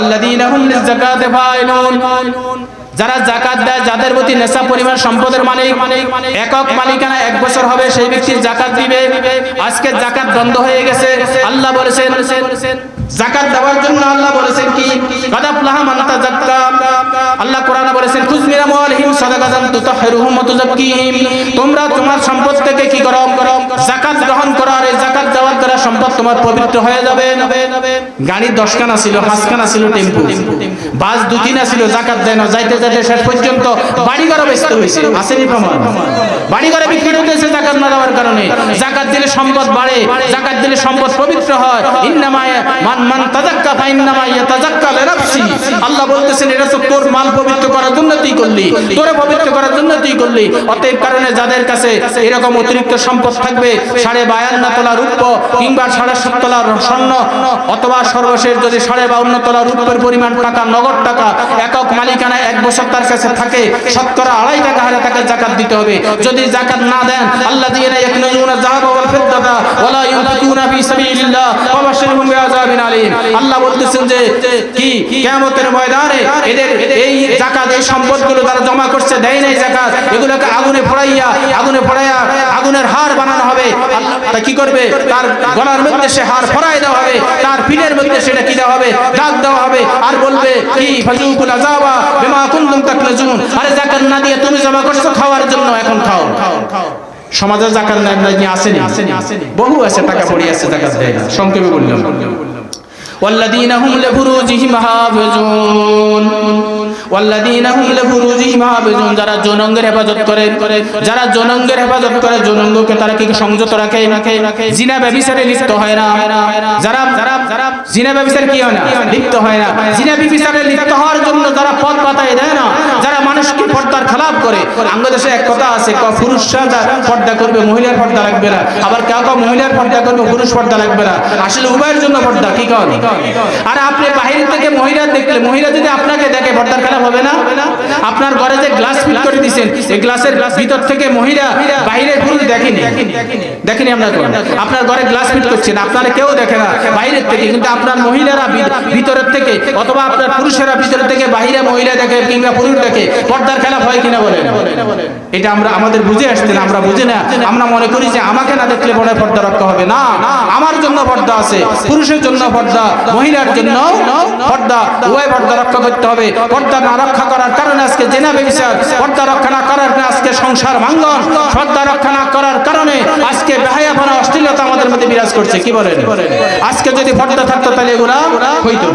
আল্লাযীনা হুম লিযাকাতি ফাইলুন, যারা যাকাত দেয়, যাদের প্রতি নেশা পরিমাণ সম্পদের মালিক, একক মালিকানা 1 বছর হবে, সেই ব্যক্তি যাকাত দিবে। আজকে যাকাত বন্ধ হয়ে গেছে। আল্লাহ বলেছেন যাকাত দেওয়ার জন্য আল্লাহ বলেছেন কি কাদ আফলাহা মান তাযাক্কা। আল্লাহ কোরআনে বলেছেন খুয মিন আমওয়ালিহিম সাদাকাতান তুতাহহিরুহুম ওয়া তুযাক্কিহিম, তোমরা তোমার সম্পদ থেকে কি করো? যাকাত গ্রহণ করো, আর এই যাকাত দেওয়ার দ্বারা সম্পদ তোমার পবিত্র হয়ে যাবে। গাড়ি 10 খানা ছিল, 5 খানা ছিল টেম্পো, বাস 2-3টা ছিল, যাকাত দেয় না, যাইতে যাইতে শেষ পর্যন্ত বাড়িঘর ব্যস্ত হয়েছে। আসেনি প্রমাণ? বাড়িঘরে বিক্রি হতেছে যাকাত না দেওয়ার কারণে। যাকাত দিলে সম্পদ বাড়ে, যাকাত দিলে সম্পদ পবিত্র হয়। ইন্নামা মান তাযাক্কা ফাইন্নামা ইয়াতাযাক্কা লিনাফসি। আল্লাহ বলতেছেন এটা তো তোর মাল পবিত্র করার জন্য তুই করলি, তোরে পবিত্র করার জন্য তুই করলি। অতএব কারণে যাদের কাছে এরকম অতিরিক্ত সম্পদ থাকবে, 52.5 তোলা রূপ্য কিংবা 7.5 তোলা স্বর্ণ, অথবা সর্বশেষ যদি 52.5 তোলা রূপের পরিমাণ টাকা, নগদ টাকা একক মালিকানা 1 বছর তার কাছে থাকে, শতকরা 2.5 টাকা হারে তাকে যাকাত দিতে হবে। যদি যাকাত না দেন, আল্লাযীনা ইয়াকনুজুনা যাহাবা ওয়াল ফিদ্দাতা ওয়া লা ইউনফিকুনা ফি সাবিলিল্লাহ ফাবাশশিরহুম বিআযাবিন আলীম। আল্লাহ বলতেছেন যে কি কিয়ামতের ময়দানে এদের এই যাকাত, এই সম্পদগুলো তারা জমা করছে, দেয় নাই যাকাত, এগুলোকে আগুনে পোড়াইয়া আগুনের হাড় বানানো হবে। তা কি করবে? তার গলার মধ্যে সে হাড় ফরাই দেওয়া হবে, তার পিঠের মধ্যে সেটা কি দেওয়া হবে? দাগ দেওয়া হবে, আর বলবে কি ফাযুকুল আযাবা বিমা কুনতুম তাকনুজুন। আরে যাকাত না দিয়ে তুমি জমা করছো খাওয়ার জন্য, এখন খাও। সমাজে যাকাত নাই আসেনি? বহু আছে, টাকা পড়ে আছে, যাকাত দেয় না। সংক্ষেপে বললাম ওয়াল্লাযীনা হুম লিফুরুজিহিম হাফিজুন, ওয়াল্লাযীনা হুম লিফুরুজিহিম হাফিজুন, যারা যৌনাঙ্গের হেফাজত করে, যারা যৌনাঙ্গের হেফাজত করে, যৌনাঙ্গকে তারা কি সংযত রাখে, জিনা ব্যভিচারে লিপ্ত হয় না। যারা জিনা ব্যভিচারে কি হয় না? লিপ্ত হয় না। জিনা ব্যভিচারে লিপ্ত হওয়ার জন্য যারা পথ বাতায় দেয় না, যারা মানুষকে পর্দার খেলাপ করে। বাংলাদেশে এক কথা আছে, পুরুষরা পর্দা করবে, মহিলার পর্দা লাগবে না। আবার কেউ মহিলার পর্দা করবে, পুরুষ পর্দা লাগবে না। আসলে উভয়ের জন্য পর্দা, কি কারণ? আর আপনি বাহির থেকে মহিলা দেখলে, মহিলা যদি আপনাকে দেখে, পর্দার খেলাপ হবে না? আপনার ঘরে যে গ্লাস ফিট করে দিয়েছেন, এই গ্লাসের ভিতর থেকে মহিলা, বাহিরের পুরুষ দেখেনি আপনার ঘরে গ্লাস ফিট করছেন, আপনারা কেউ দেখে না বাইরের থেকে, কিন্তু আপনার মহিলারা ভিতরের থেকে, অথবা আপনার পুরুষেরা ভিতর থেকে বাহিরে মহিলা দেখে কিংবা পুরুষ দেখে, পর্দার খেলাপ হয় কিনা বলেন? এটা আমরা আমাদের বুঝে আসতে না, আমরা বুঝি না। আমরা মনে করি যে আমাকে না দেখলে পরে পর্দা রক্ষা হবে না। আমার জন্য পর্দা আছে, পুরুষের জন্য পর্দা, মহিলার জন্য পর্দা, উভয় পর্দা রক্ষা করতে হবে। পর্দা না রক্ষা করার কারণে আজকে জেনা ব্যভিচার, পর্দা রক্ষা না করার কারণে আজকে সংসার ভাঙ্গন, পর্দা রক্ষা না করার কারণে আজকে বেহায়াপনা, অশ্লীলতা আমাদের মধ্যে বিরাজ করছে। কি বলেন? আজকে যদি পর্দা থাকতো তাহলে এগুলা হইতো।